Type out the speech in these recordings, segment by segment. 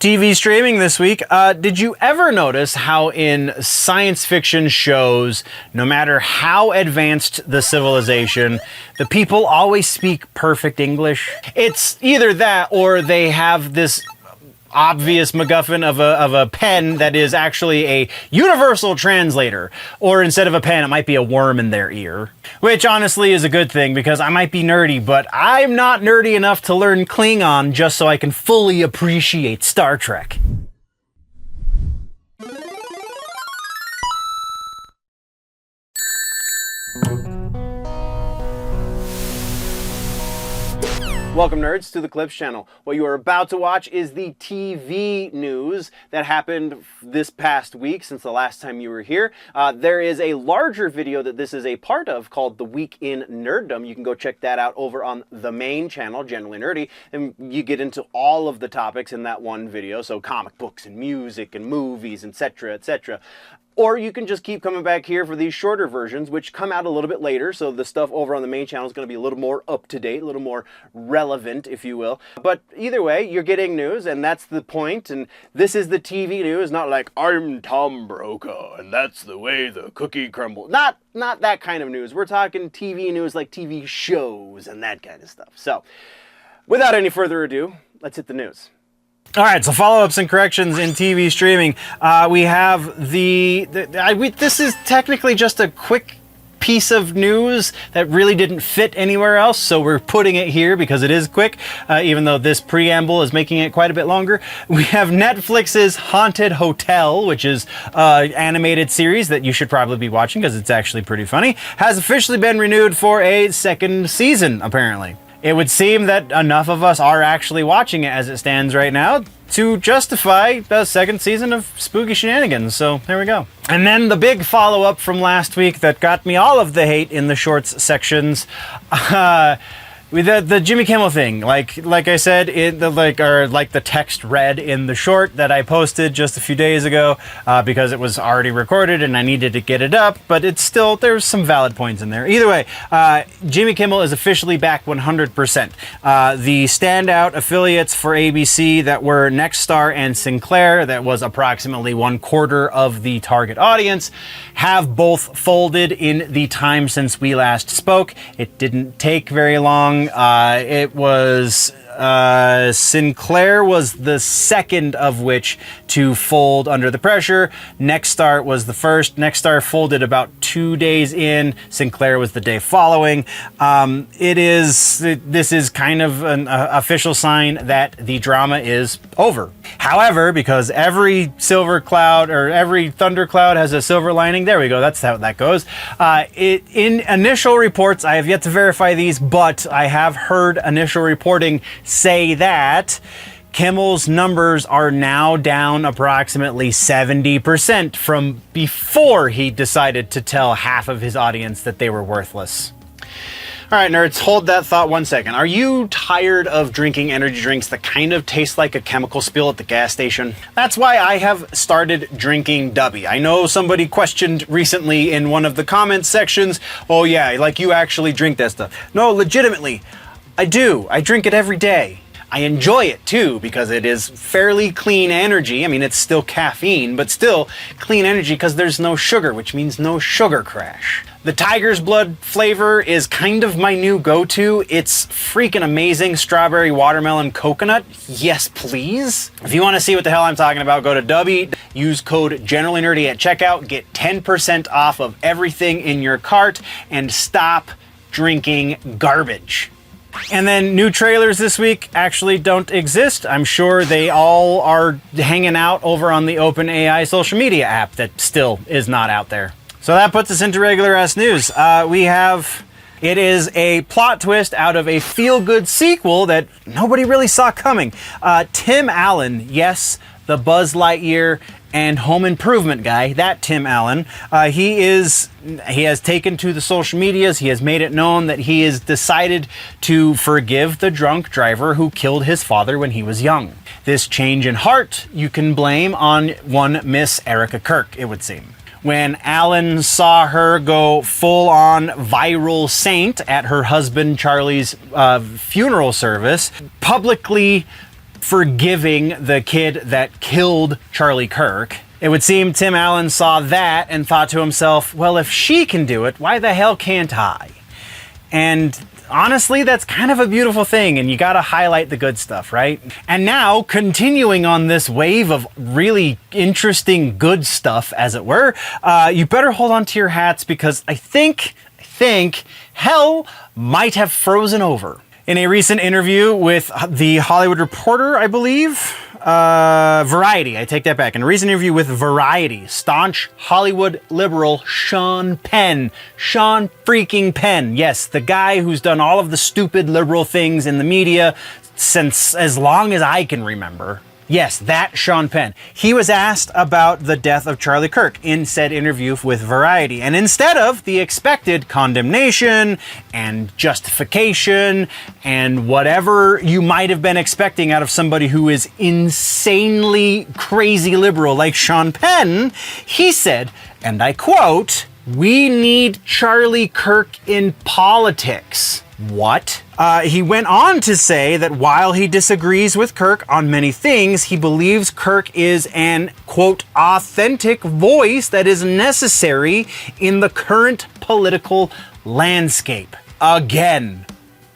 TV streaming this week. Did you ever notice how in science fiction shows, no matter how advanced the civilization, the people always speak perfect English? It's either that or they have this obvious MacGuffin of a pen that is actually a universal translator. Or instead of a pen, it might be a worm in their ear. Which honestly is a good thing because I might be nerdy, but I'm not nerdy enough to learn Klingon just so I can fully appreciate Star Trek. Welcome, nerds, to the Clips channel. What you are about to watch is the TV news that happened this past week since the last time you were here. There is a larger video that this is a part of called The Week in Nerddom. You can go check that out over on the main channel, Generally Nerdy, and you get into all of the topics in that one video, so comic books and music and movies, etc., etc. Or you can just keep coming back here for these shorter versions, which come out a little bit later, so the stuff over on the main channel is going to be a little more up-to-date, a little more relevant, if you will. But either way, you're getting news, and that's the point, and this is the TV news, not like, I'm Tom Brokaw, and that's the way the cookie crumbles. Not that kind of news. We're talking TV news like TV shows and that kind of stuff. So, without any further ado, let's hit the news. All right, so follow-ups and corrections in TV streaming. We have this is technically just a quick piece of news that really didn't fit anywhere else, so we're putting it here because it is quick, even though this preamble is making it quite a bit longer. We have Netflix's Haunted Hotel, which is an animated series that you should probably be watching because it's actually pretty funny, has officially been renewed for a second season, apparently. It would seem that enough of us are actually watching it as it stands right now to justify the second season of Spooky Shenanigans, so there we go. And then the big follow-up from last week that got me all of the hate in the shorts sections, with the Jimmy Kimmel thing, like I said, like the text read in the short that I posted just a few days ago, because it was already recorded and I needed to get it up, but it's still, there's some valid points in there. Either way, Jimmy Kimmel is officially back 100%. The standout affiliates for ABC that were Nexstar and Sinclair, that was approximately 1/4 of the target audience, have both folded in the time since we last spoke. It didn't take very long. It was Sinclair was the second of which to fold under the pressure. Nexstar was the first. Nexstar folded about 2 days in. Sinclair was the day following. This is kind of an official sign that the drama is over. However, because every silver cloud or every thundercloud has a silver lining, there we go, that's how that goes. In initial reports, I have yet to verify these, but I have heard initial reporting say that Kimmel's numbers are now down approximately 70% from before he decided to tell half of his audience that they were worthless. All right, nerds, hold that thought one second. Are you tired of drinking energy drinks that kind of taste like a chemical spill at the gas station? That's why I have started drinking DUBBY. I know somebody questioned recently in one of the comments sections, oh yeah, like you actually drink that stuff. No, legitimately, I do. I drink it every day. I enjoy it too because it is fairly clean energy. I mean, it's still caffeine, but still clean energy because there's no sugar, which means no sugar crash. The Tiger's Blood flavor is kind of my new go-to. It's freaking amazing. Strawberry, watermelon, coconut. Yes, please. If you want to see what the hell I'm talking about, go to DUBBY. Use code GenerallyNerdy at checkout. Get 10% off of everything in your cart and stop drinking garbage. And then new trailers this week actually don't exist. I'm sure they all are hanging out over on the OpenAI social media app that still is not out there. So that puts us into regular ass news. It is a plot twist out of a feel-good sequel that nobody really saw coming. Tim Allen, yes, the Buzz Lightyear and Home Improvement guy, that Tim Allen, he has taken to the social medias, he has made it known that he has decided to forgive the drunk driver who killed his father when he was young. This change in heart you can blame on one Miss Erica Kirk, it would seem. When Allen saw her go full-on viral saint at her husband Charlie's funeral service, publicly forgiving the kid that killed Charlie Kirk. It would seem Tim Allen saw that and thought to himself, well, if she can do it, why the hell can't I? And honestly, that's kind of a beautiful thing, and you gotta highlight the good stuff, right? And now, continuing on this wave of really interesting good stuff, as it were, you better hold on to your hats, because I think hell might have frozen over. In a recent interview with the Hollywood Reporter, I believe, Variety, I take that back. In a recent interview with Variety, staunch Hollywood liberal Sean Penn. Sean freaking Penn. Yes, the guy who's done all of the stupid liberal things in the media since as long as I can remember. Yes, that Sean Penn. He was asked about the death of Charlie Kirk in said interview with Variety. And instead of the expected condemnation and justification and whatever you might have been expecting out of somebody who is insanely crazy liberal like Sean Penn, he said, and I quote, "We need Charlie Kirk in politics." What? He went on to say that while he disagrees with Kirk on many things, he believes Kirk is an, quote, authentic voice that is necessary in the current political landscape. Again,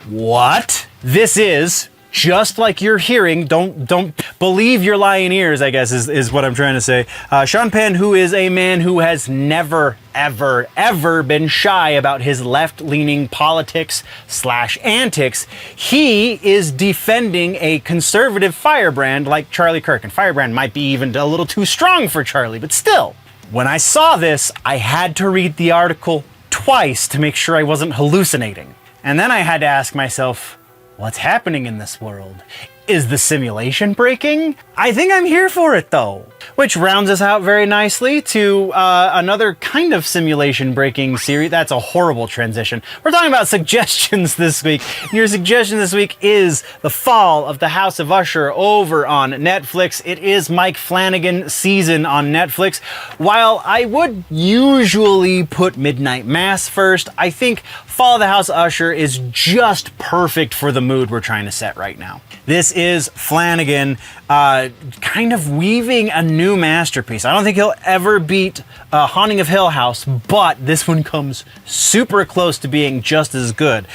what? This is, just like you're hearing, don't believe your lying ears, I guess is what I'm trying to say. Sean Penn, who is a man who has never, ever been shy about his left-leaning politics / antics, he is defending a conservative firebrand like Charlie Kirk. And firebrand might be even a little too strong for Charlie, but still. When I saw this, I had to read the article twice to make sure I wasn't hallucinating. And then I had to ask myself, what's happening in this world? Is the simulation breaking? I think I'm here for it though. Which rounds us out very nicely to another kind of simulation breaking series. That's a horrible transition. We're talking about suggestions this week. Your suggestion this week is The Fall of the House of Usher over on Netflix. It is Mike Flanagan season on Netflix. While I would usually put Midnight Mass first, I think Fall of the House of Usher is just perfect for the mood we're trying to set right now. This is Flanagan kind of weaving a new masterpiece. I don't think he'll ever beat Haunting of Hill House, but this one comes super close to being just as good.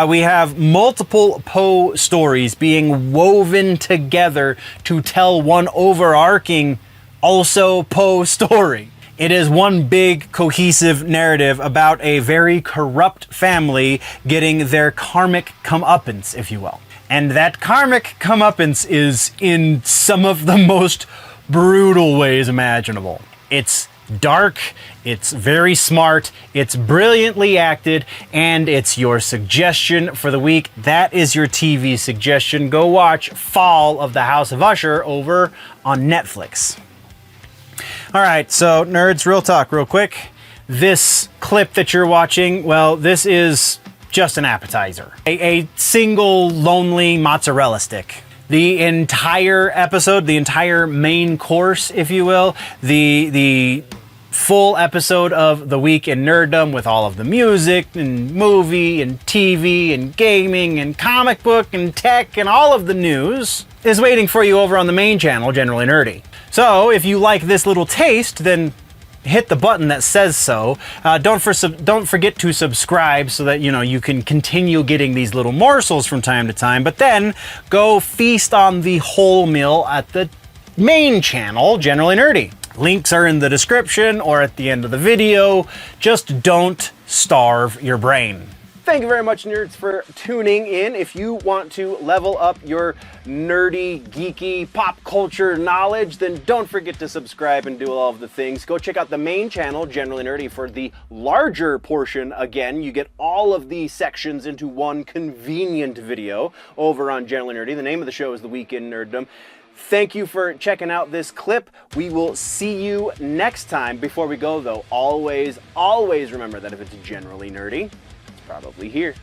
We have multiple Poe stories being woven together to tell one overarching, also Poe story. It is one big, cohesive narrative about a very corrupt family getting their karmic comeuppance, if you will. And that karmic comeuppance is in some of the most brutal ways imaginable. It's dark, it's very smart, it's brilliantly acted, and it's your suggestion for the week. That is your TV suggestion. Go watch Fall of the House of Usher over on Netflix. All right, so nerds, real talk, real quick. This clip that you're watching, well, this is just an appetizer. A single lonely mozzarella stick. The entire episode, the entire main course, if you will, the full episode of The Week in Nerddom with all of the music and movie and TV and gaming and comic book and tech and all of the news is waiting for you over on the main channel, Generally Nerdy. So if you like this little taste, then hit the button that says so. Don't forget to subscribe so that you can continue getting these little morsels from time to time. But then go feast on the whole meal at the main channel, Generally Nerdy. Links are in the description or at the end of the video. Just don't starve your brain. Thank you very much, nerds, for tuning in. If you want to level up your nerdy, geeky, pop culture knowledge, then don't forget to subscribe and do all of the things. Go check out the main channel, Generally Nerdy, for the larger portion. Again, you get all of the sections into one convenient video over on Generally Nerdy. The name of the show is The Week in Nerddom. Thank you for checking out this clip. We will see you next time. Before we go, though, always remember that if it's generally nerdy, probably here.